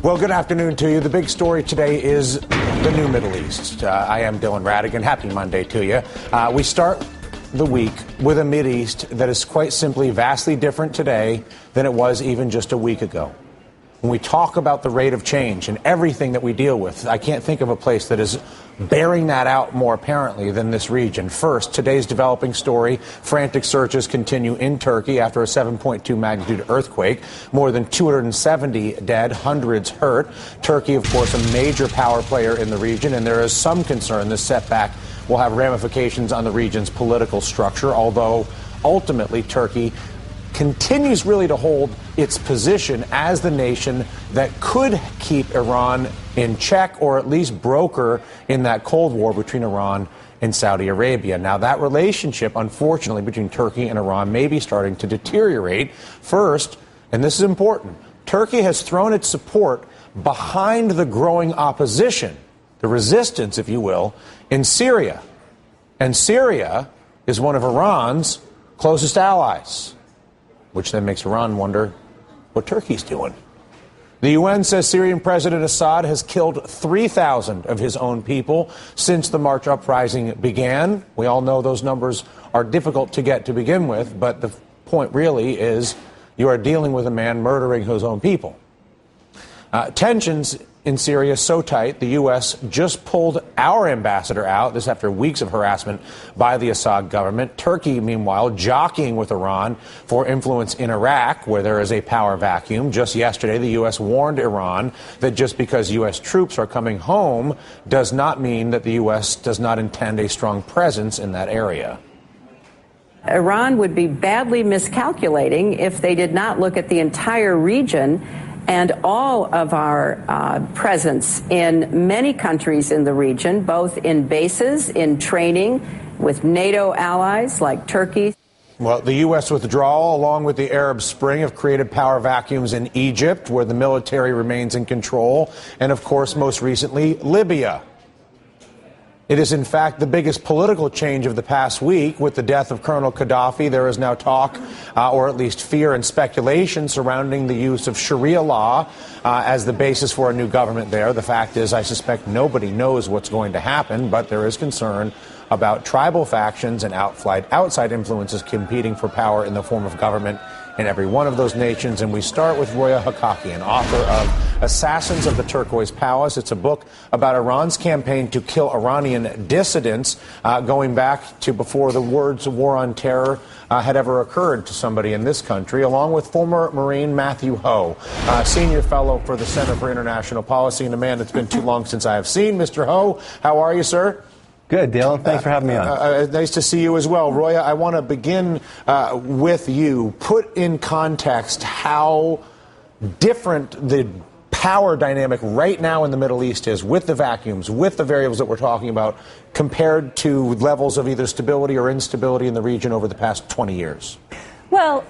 Well, good afternoon to you. The big story today is the new Middle East. I am Dylan Ratigan. Happy Monday to you. We start the week with a Mideast that is quite simply vastly different today than it was even just a week ago. When we talk about the rate of change and everything that we deal with, I can't think of a place that is bearing that out more apparently than this region. First, today's developing story, frantic searches continue in Turkey after a 7.2 magnitude earthquake. More than 270 dead, hundreds hurt. Turkey, of course, a major power player in the region, and there is some concern this setback will have ramifications on the region's political structure, although ultimately Turkey continues really to hold its position as the nation that could keep Iran in check or at least broker in that Cold War between Iran and Saudi Arabia. Now, that relationship, unfortunately, between Turkey and Iran may be starting to deteriorate. First, and this is important, Turkey has thrown its support behind the growing opposition, the resistance, if you will, in Syria. And Syria is one of Iran's closest allies, which then makes Iran wonder what Turkey's doing. The UN says Syrian President Assad has killed 3,000 of his own people since the March uprising began. We all know those numbers are difficult to get to begin with, but the point really is you are dealing with a man murdering his own people. Tensions in Syria so tight, the U.S. just pulled our ambassador out, this after weeks of harassment by the Assad government. Turkey, meanwhile, jockeying with Iran for influence in Iraq, where there is a power vacuum. Just yesterday, the U.S. warned Iran that just because U.S. troops are coming home does not mean that the U.S. does not intend a strong presence in that area. Iran would be badly miscalculating if they did not look at the entire region and all of our presence in many countries in the region, both in bases, in training, with NATO allies like Turkey. Well, the U.S. withdrawal, along with the Arab Spring, have created power vacuums in Egypt, where the military remains in control, and, of course, most recently, Libya. It is, in fact, the biggest political change of the past week. With the death of Colonel Gaddafi, there is now talk, or at least fear and speculation, surrounding the use of Sharia Law as the basis for a new government there. The fact is, I suspect nobody knows what's going to happen, but there is concern about tribal factions and outside influences competing for power in the form of government in every one of those nations. And we start with Roya, Hakakian, author of Assassins of the Turquoise Palace. It's a book about Iran's campaign to kill Iranian dissidents, going back to before the words war on terror had ever occurred to somebody in this country, along with former Marine Matthew Ho, senior fellow for the Center for International Policy, and a man that's been too long since I have seen. Mr. Ho, how are you, sir? Good, Dylan. Thanks for having me on. Nice to see you as well. Roya, I want to begin with you. Put in context how different the power dynamic right now in the Middle East is, with the vacuums, with the variables that we're talking about, compared to levels of either stability or instability in the region over the past 20 years. Well,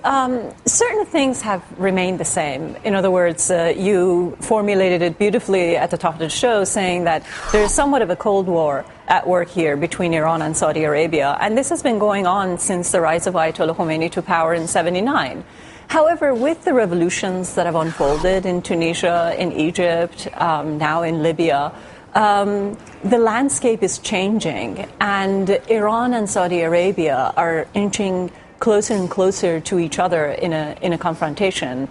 certain things have remained the same. In other words, you formulated it beautifully at the top of the show, saying that there's somewhat of a Cold War at work here between Iran and Saudi Arabia. And this has been going on since the rise of Ayatollah Khomeini to power in '79. However, with the revolutions that have unfolded in Tunisia, in Egypt, now in Libya, the landscape is changing. And Iran and Saudi Arabia are inching closer and closer to each other in a confrontation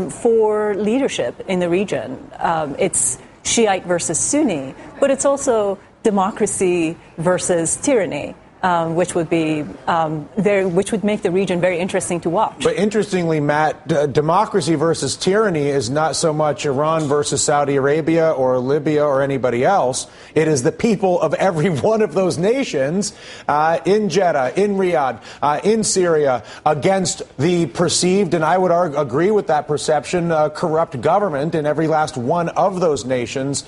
for leadership in the region. It's Shiite versus Sunni, but it's also democracy versus tyranny. Which would be which would make the region very interesting to watch. But interestingly, Matt, democracy versus tyranny is not so much Iran versus Saudi Arabia or Libya or anybody else. It is the people of every one of those nations in Jeddah, in Riyadh, in Syria, against the perceived, and I would agree with that perception, corrupt government in every last one of those nations.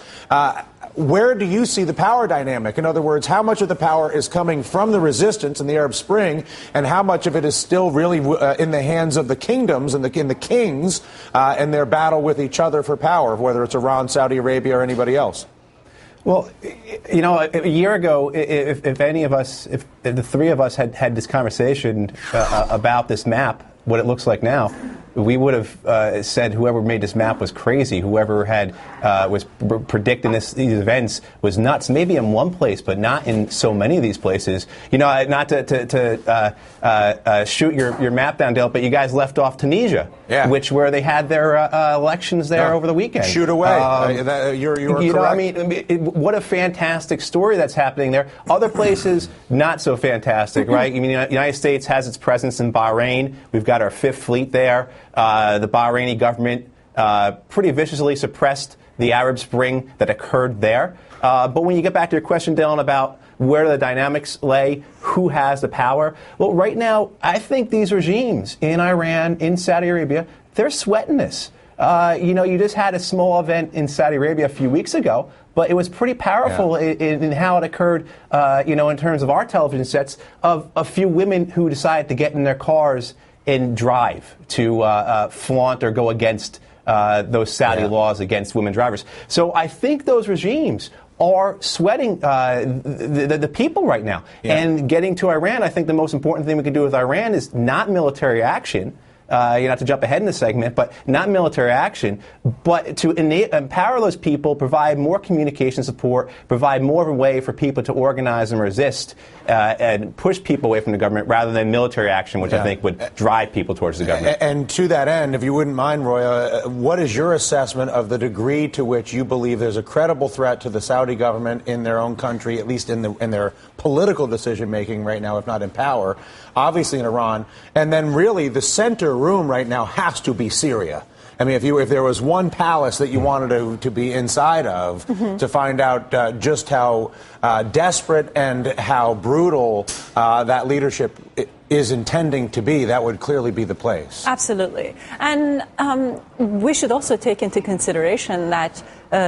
Where do you see the power dynamic? In other words, how much of the power is coming from the resistance in the Arab Spring, and how much of it is still really in the hands of the kingdoms and in the kings and their battle with each other for power, whether it's Iran, Saudi Arabia, or anybody else? Well, you know, a year ago, if any of us, if the three of us had this conversation about this map, what it looks like now, we would have said whoever made this map was crazy. Whoever had was predicting these events was nuts. Maybe in one place, but not in so many of these places. You know, not to shoot your map down, Dale, but you guys left off Tunisia, where they had their elections there over the weekend. Shoot away. You're correct. Know, I mean, what a fantastic story that's happening there. Other places, not so fantastic, right? I mean, the United States has its presence in Bahrain. We've got our Fifth Fleet there. The Bahraini government pretty viciously suppressed the Arab Spring that occurred there. But when you get back to your question, Dylan, about where the dynamics lay, who has the power, well, right now, I think these regimes in Iran, in Saudi Arabia, they're sweating this. You know, you just had a small event in Saudi Arabia a few weeks ago, but it was pretty powerful in how it occurred, you know, in terms of our television sets, of a few women who decided to get in their cars and drive to flaunt or go against those Saudi laws against women drivers. So I think those regimes are sweating the people right now. And getting to Iran, I think the most important thing we can do with Iran is not military action. You not to jump ahead in the segment, but not military action, but to empower those people, provide more communication support, provide more of a way for people to organize and resist and push people away from the government rather than military action, which I think would drive people towards the government. And to that end, if you wouldn't mind, Roya, what is your assessment of the degree to which you believe there's a credible threat to the Saudi government in their own country, at least in their political decision-making right now, if not in power, obviously in Iran, and then really the center room right now has to be Syria. I mean, if there was one palace that you wanted to be inside of to find out just how desperate and how brutal that leadership is intending to be, that would clearly be the place. Absolutely. And we should also take into consideration that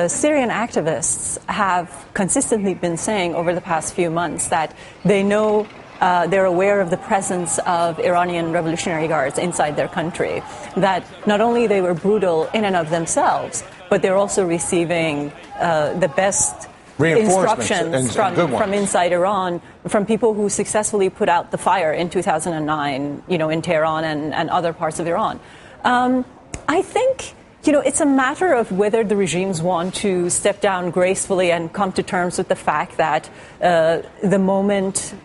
Syrian activists have consistently been saying over the past few months that they know they're aware of the presence of Iranian Revolutionary Guards inside their country, that not only they were brutal in and of themselves, but they're also receiving the best instructions from inside Iran, from people who successfully put out the fire in 2009, you know, in Tehran and other parts of Iran. I think, you know, it's a matter of whether the regimes want to step down gracefully and come to terms with the fact that the moment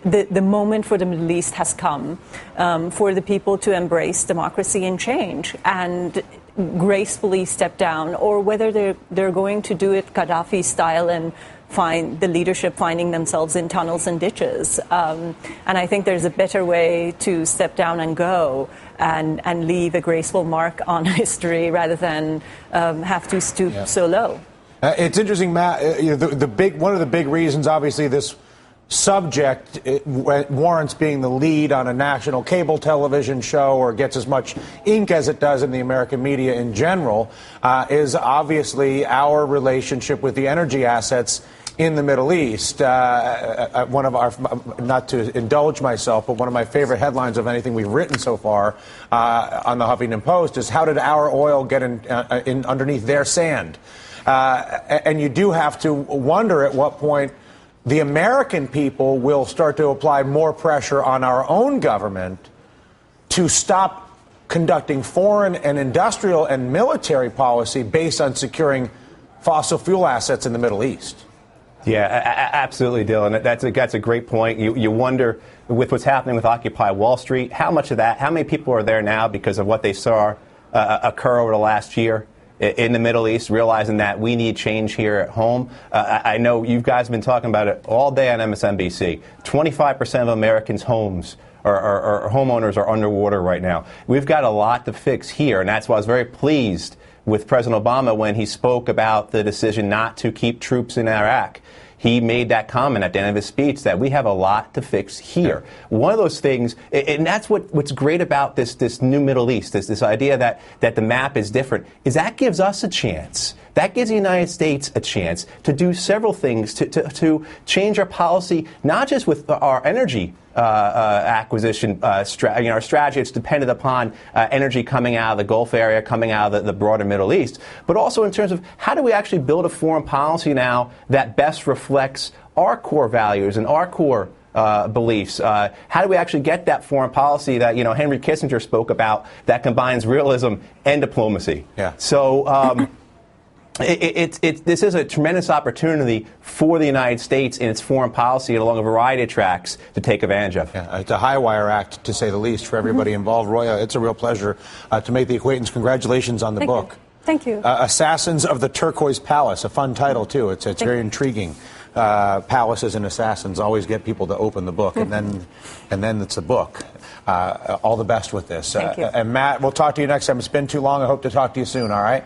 for the Middle East has come for the people to embrace democracy and change and gracefully step down, or whether they're going to do it Gaddafi style and find the leadership finding themselves in tunnels and ditches. And I think there's a better way to step down and go and leave a graceful mark on history rather than have to stoop so low. It's interesting, Matt. You know, one of the big reasons, obviously, this subject warrants being the lead on a national cable television show or gets as much ink as it does in the American media in general, is obviously our relationship with the energy assets in the Middle East. One of our, not to indulge myself, but one of my favorite headlines of anything we've written so far on the Huffington Post is, how did our oil get in underneath their sand? And you do have to wonder at what point the American people will start to apply more pressure on our own government to stop conducting foreign and industrial and military policy based on securing fossil fuel assets in the Middle East. Yeah, absolutely, Dylan. That's a great point. You wonder, with what's happening with Occupy Wall Street, how much of that, how many people are there now because of what they saw occur over the last year in the Middle East, realizing that we need change here at home. I know you guys have been talking about it all day on MSNBC. 25% of Americans' homes or homeowners are underwater right now. We've got a lot to fix here, and that's why I was very pleased with President Obama when he spoke about the decision not to keep troops in Iraq. He made that comment at the end of his speech that we have a lot to fix here. One of those things, and that's what's great about this new Middle East, this idea that the map is different, is that gives us a chance. That gives the United States a chance to do several things, to change our policy, not just with our energy acquisition, our strategy. It's dependent upon energy coming out of the Gulf area, coming out of the broader Middle East, but also in terms of how do we actually build a foreign policy now that best reflects our core values and our core beliefs? How do we actually get that foreign policy that Henry Kissinger spoke about that combines realism and diplomacy? Yeah. So this is a tremendous opportunity for the United States in its foreign policy along a variety of tracks to take advantage of. Yeah, it's a high-wire act, to say the least, for everybody involved. Roya, it's a real pleasure to make the acquaintance. Congratulations on the book. Thank you. Assassins of the Turquoise Palace, a fun title, too. It's very intriguing. Palaces and assassins always get people to open the book, and then it's a book. All the best with this. Thank you. And Matt, we'll talk to you next time. It's been too long. I hope to talk to you soon, all right?